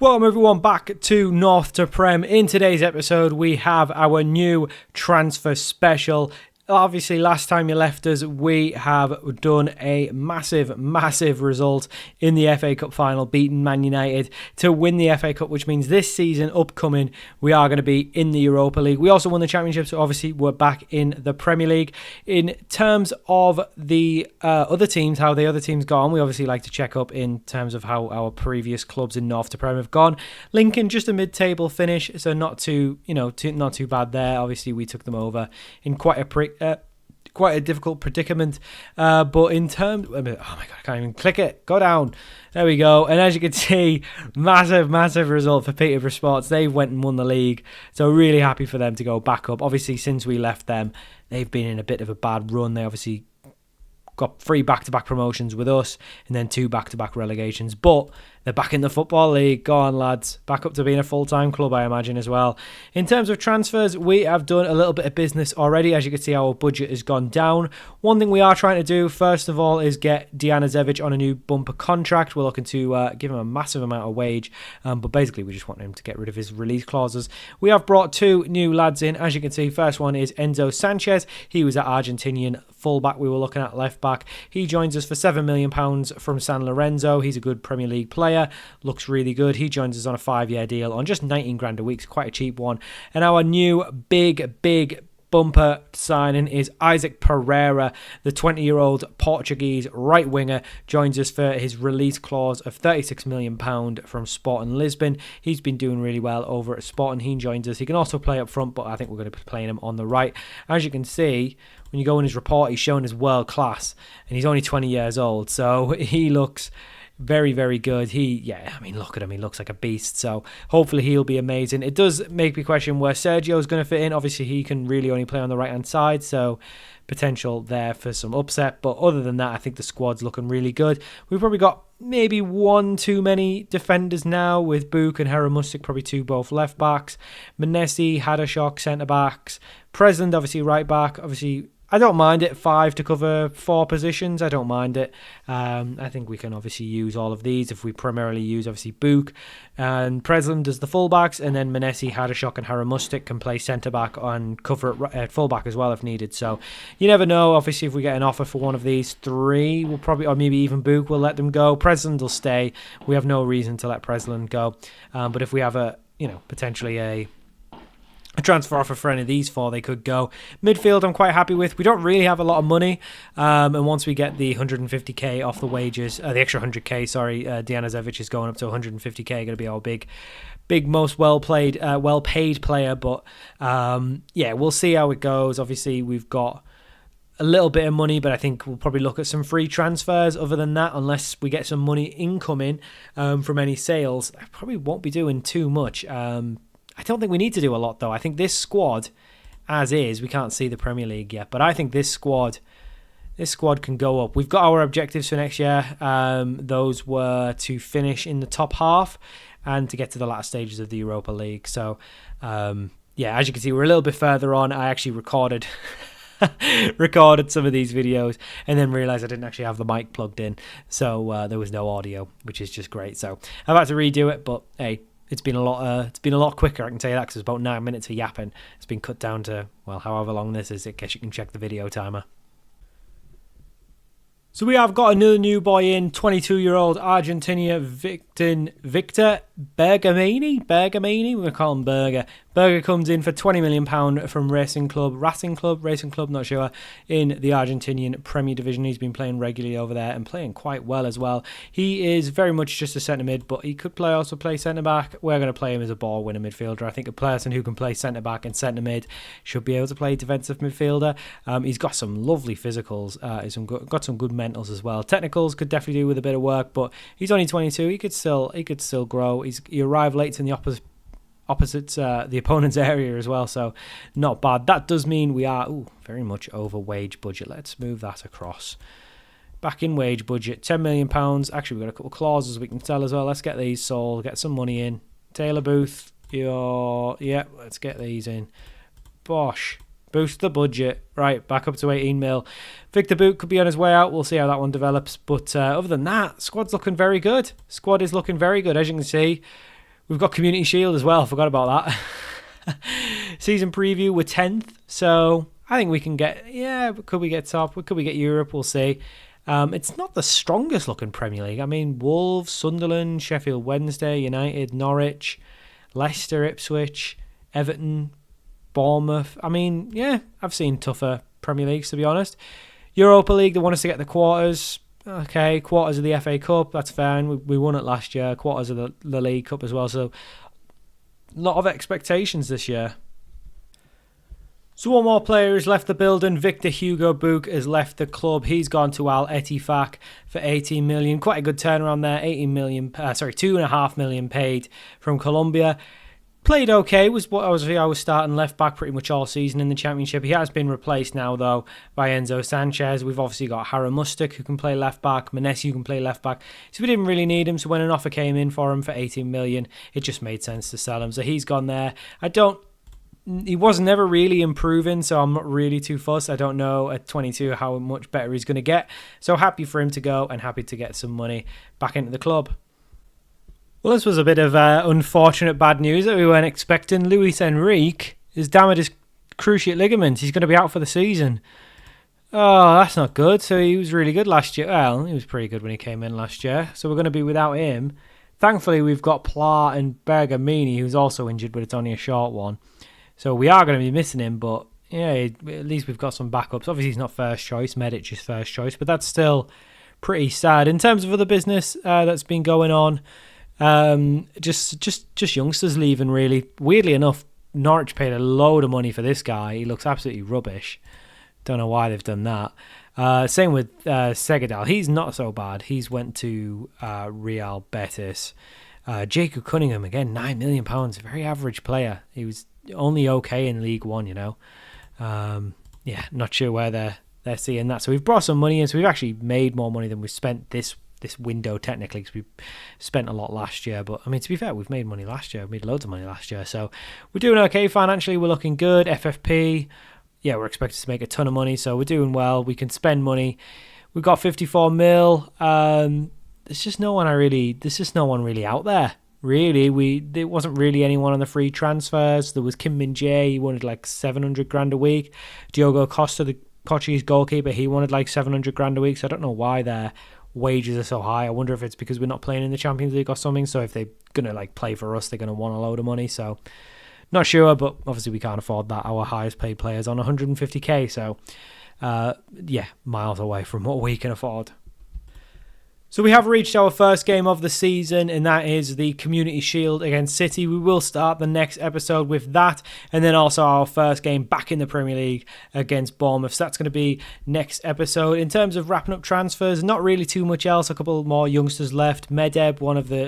Welcome everyone back to North to Prem. In today's episode we have our new transfer special. Obviously last time you left us we have done a massive result in the FA Cup final, beating Man United to win the FA Cup, which means this season upcoming we are going to be in the Europa League. We also won the Championship, so obviously we're back in the Premier League. In terms of the other teams, how the other teams gone, we obviously like to check up in terms of how our previous clubs in North to Prem have gone. Lincoln just a mid-table finish, so not too bad there. Obviously we took them over in quite a difficult predicament, but in terms, oh my god, I can't even click it. Go down. There we go. And as you can see, massive result for Peterborough Sports. They went and won the league, so really happy for them to go back up. Obviously, since we left them, they've been in a bit of a bad run. They obviously got 3 back-to-back promotions with us and then 2 back-to-back relegations, but they're back in the Football League. Go on, lads. Back up to being a full-time club, I imagine, as well. In terms of transfers, we have done a little bit of business already. As you can see, our budget has gone down. One thing we are trying to do, first of all, is get Dejan Zevic on a new bumper contract. We're looking to give him a massive amount of wage, but basically we just want him to get rid of his release clauses. We have brought 2 new lads in. As you can see, first one is Enzo Sanchez. He was at Argentinian fullback. We were looking at left back. He joins us for £7 million from San Lorenzo. He's a good Premier League player. Looks really good. He joins us on a 5-year deal on just 19 grand a week. It's quite a cheap one. And our new big bumper signing is Isaac Pereira, the 20-year-old Portuguese right winger, joins us for his release clause of £36 million from Sporting Lisbon. He's been doing really well over at Sporting. He joins us. He can also play up front, but I think we're going to be playing him on the right. As you can see, when you go in his report, he's shown as world class, and he's only 20 years old, so he looks very good. Look at him. He looks like a beast. So hopefully he'll be amazing. It does make me question where Sergio's going to fit in. Obviously, he can really only play on the right-hand side, so potential there for some upset. But other than that, I think the squad's looking really good. We've probably got maybe 1 too many defenders now with Book and Haramustik, probably 2 both left backs. Manesi, Hadashok, centre backs. President, obviously right back. Obviously, I don't mind it. 5 to cover 4 positions. I don't mind it. I think we can obviously use all of these if we primarily use obviously Book and Preslin does the fullbacks, and then Manesi, Hadashok and Haramustik can play centre back and cover at fullback as well if needed. So you never know. Obviously, if we get an offer for one of these 3, we'll probably, or maybe even Book, will let them go. Preslin will stay. We have no reason to let Preslin go. But if we have potentially a transfer offer for any of these 4, they could go. Midfield I'm quite happy with. We don't really have a lot of money, and once we get the 150k off the wages, the extra 100k, Dejan Zevic is going up to 150k, going to be our big most well-paid player, but we'll see how it goes. Obviously we've got a little bit of money, but I think we'll probably look at some free transfers. Other than that, unless we get some money incoming from any sales, I probably won't be doing too much. I don't think we need to do a lot, though. I think this squad, as is, we can't see the Premier League yet, but I think this squad can go up. We've got our objectives for next year. Those were to finish in the top half and to get to the latter stages of the Europa League. So, as you can see, we're a little bit further on. I actually recorded some of these videos and then realized I didn't actually have the mic plugged in, so there was no audio, which is just great. So I've had to redo it, but hey, it's been a lot quicker, I can tell you that, because it's about 9 minutes of yapping. It's been cut down to, well, however long this is. I guess you can check the video timer. So we have got another new boy in, 22-year-old Argentina Victor Bergamini. We're going to call him Berger. Berger comes in for £20 million from Racing Club, not sure, in the Argentinian Premier Division. He's been playing regularly over there and playing quite well as well. He is very much just a centre mid, but he could also play centre back. We're going to play him as a ball winner midfielder. I think a person who can play centre back and centre mid should be able to play defensive midfielder. He's got some lovely physicals, got some good mentals as well. Technicals could definitely do with a bit of work, but he's only 22. He could still grow. He arrived late in the opposite the opponent's area as well, so not bad. That does mean we are very much over wage budget. Let's move that across. Back in wage budget, £10 million. Actually, we've got a couple of clauses we can sell as well. Let's get these sold, get some money in. Taylor Booth, let's get these in. Bosh. Boost the budget. Right, back up to 18 mil. Victor Boot could be on his way out. We'll see how that one develops. But other than that, squad's looking very good. Squad is looking very good. As you can see, We've got Community Shield as well. Forgot about that. Season preview, we're 10th. So I think we can get, could we get top? Could we get Europe? We'll see. It's not the strongest looking Premier League. I mean, Wolves, Sunderland, Sheffield Wednesday, United, Norwich, Leicester, Ipswich, Everton, Bournemouth. I mean, yeah, I've seen tougher Premier Leagues, to be honest. Europa League, they want us to get the quarters. Okay, quarters of the FA Cup, that's fine. We won it last year. Quarters of the League Cup as well. So, a lot of expectations this year. So one more player has left the building. Victor Hugo Book has left the club. He's gone to Al Ettifaq for 18 million. Quite a good turnaround there. 2.5 million paid from Colombia. Played okay. I was starting left back pretty much all season in the Championship. He has been replaced now though by Enzo Sanchez. We've obviously got Harry Mustek who can play left back, Manesi who can play left back. So we didn't really need him. So when an offer came in for him for 18 million, it just made sense to sell him. So he's gone there. He was never really improving, so I'm not really too fussed. I don't know at 22 how much better he's going to get. So happy for him to go and happy to get some money back into the club. Well, this was a bit of unfortunate bad news that we weren't expecting. Luis Enrique is damaged his cruciate ligament. He's going to be out for the season. Oh, that's not good. So he was really good last year. Well, he was pretty good when he came in last year. So we're going to be without him. Thankfully, we've got Pla and Bergamini, who's also injured, but it's only a short one. So we are going to be missing him, but yeah, at least we've got some backups. Obviously, he's not first choice. Medic is first choice, but that's still pretty sad. In terms of other business that's been going on, just youngsters leaving, really. Weirdly enough, Norwich paid a load of money for this guy. He looks absolutely rubbish. Don't know why they've done that. Same with Segadal. He's not so bad. He's went to Real Betis. Jacob Cunningham, again, £9 million. Very average player. He was only okay in League One, not sure where they're seeing that. So we've brought some money in. So we've actually made more money than we've spent this window technically, because we spent a lot last year. But I mean, to be fair, we've made money last year. We made loads of money last year. So we're doing okay financially. We're looking good. FFP, we're expected to make a ton of money. So we're doing well. We can spend money. We've got 54 mil. There's just no one really out there. Really, there wasn't really anyone on the free transfers. There was Kim Min Jae, he wanted like 700 grand a week. Diogo Costa, the Portuguese goalkeeper, he wanted like 700 grand a week. So I don't know why their wages are so high. I wonder if it's because we're not playing in the Champions League or something. So if they're gonna like play for us, they're gonna want a load of money. So not sure, but obviously we can't afford that. Our highest paid players on 150k. So miles away from what we can afford. So we have reached our first game of the season, and that is the Community Shield against City. We will start the next episode with that, and then also our first game back in the Premier League against Bournemouth. So that's going to be next episode. In terms of wrapping up transfers, not really too much else. A couple more youngsters left. Medeb,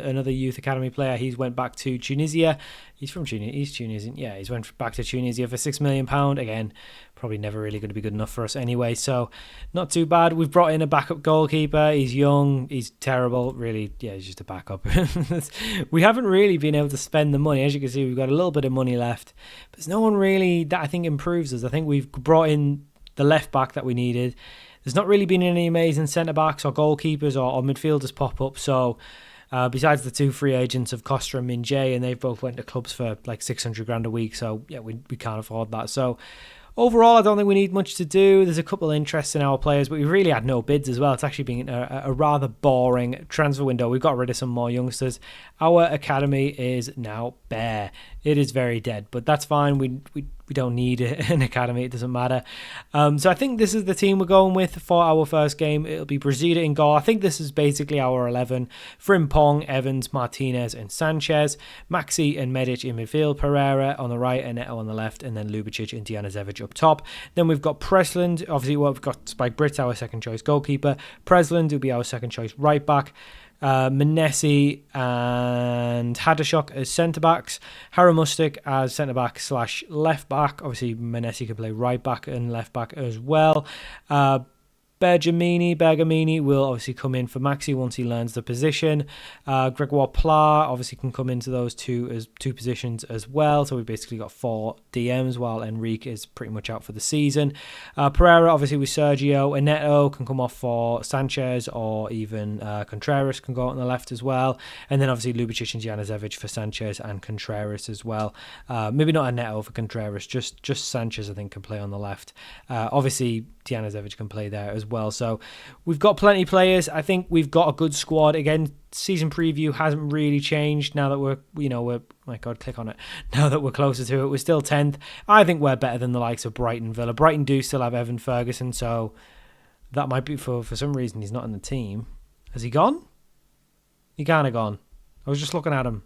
another youth academy player, he's went back to Tunisia. He's from Tunisia. He's Tunisian. Yeah, he's went back to Tunisia for £6 million. Again, probably never really going to be good enough for us anyway. So not too bad. We've brought in a backup goalkeeper. He's young. He's terrible. Really, he's just a backup. We haven't really been able to spend the money. As you can see, we've got a little bit of money left. But there's no one really that I think improves us. I think we've brought in the left back that we needed. There's not really been any amazing centre-backs or goalkeepers or midfielders pop up. So besides the two free agents of Costa and Min Jae, and they've both went to clubs for like 600 grand a week. So we can't afford that. So overall, I don't think we need much to do. There's a couple of interests in our players, but we really had no bids as well. It's actually been a rather boring transfer window. We've got rid of some more youngsters. Our academy is now bare. It is very dead, but that's fine. We don't need an academy. It doesn't matter. So I think this is the team we're going with for our first game. It'll be Brasilia in goal. I think this is basically our 11. Frimpong, Evans, Martinez and Sanchez. Maxi and Medic in midfield. Pereira on the right and Neto on the left. And then Lubicic and Dijanovic up top. Then we've got Presland. Obviously, we've got Spike Britt, our second choice goalkeeper. Presland will be our second choice right back. Manesi and Hadashok as centre-backs. Haramustic as centre-back / left-back. Obviously, Manesi can play right-back and left-back as well. Bergamini will obviously come in for Maxi once he learns the position. Gregoire Pla obviously can come into those two positions as well. So we basically got 4 DMs while Enrique is pretty much out for the season. Pereira obviously with Sergio. Neto can come off for Sanchez, or even Contreras can go out on the left as well. And then obviously Lubicic and Janazevic for Sanchez and Contreras as well. Maybe not Neto for Contreras, just Sanchez I think can play on the left. Obviously Janazevic can play there as well. So we've got plenty of players. I think we've got a good squad. Again, season preview hasn't really changed now that we're my God, click on it. Now that we're closer to it, we're still 10th. I think we're better than the likes of Brighton, Villa. Brighton do still have Evan Ferguson, so that might be for some reason he's not in the team. Has he gone? He can't have gone. I was just looking at him.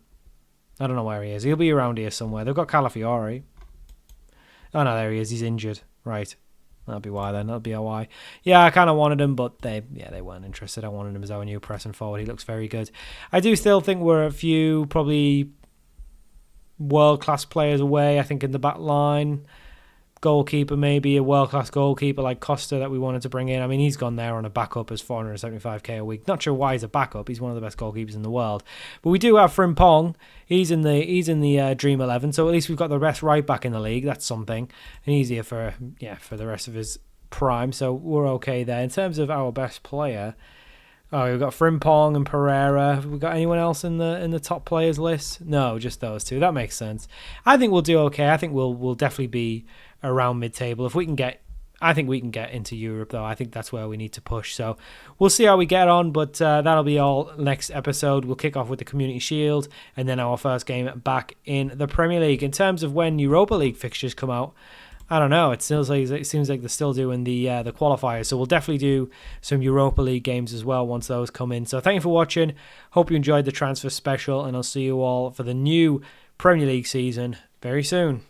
I don't know where he is. He'll be around here somewhere. They've got Calafiori. Oh no, there he is. He's injured. Right. That'll be why then. That'll be why. Yeah, I kind of wanted him, but they weren't interested. I wanted him as our new pressing forward. He looks very good. I do still think we're a few probably world-class players away, I think, in the back line. Goalkeeper, maybe a world-class goalkeeper like Costa that we wanted to bring in. I mean, he's gone there on a backup as 475k a week. Not sure why he's a backup. He's one of the best goalkeepers in the world. But we do have Frimpong. He's in the Dream 11, so at least we've got the best right back in the league. That's something. And he's here for the rest of his prime, so we're okay there. In terms of our best player, we've got Frimpong and Pereira. Have we got anyone else in the top players list? No, just those two. That makes sense. I think we'll do okay. I think we'll definitely be around mid-table. I think we can get into Europe, though. I think that's where we need to push. So we'll see how we get on, but that'll be all next episode. We'll kick off with the Community Shield and then our first game back in the Premier League. In terms of when Europa League fixtures come out, I don't know. It seems like they're still doing the qualifiers. So we'll definitely do some Europa League games as well once those come in. So thank you for watching. Hope you enjoyed the transfer special, and I'll see you all for the new Premier League season very soon.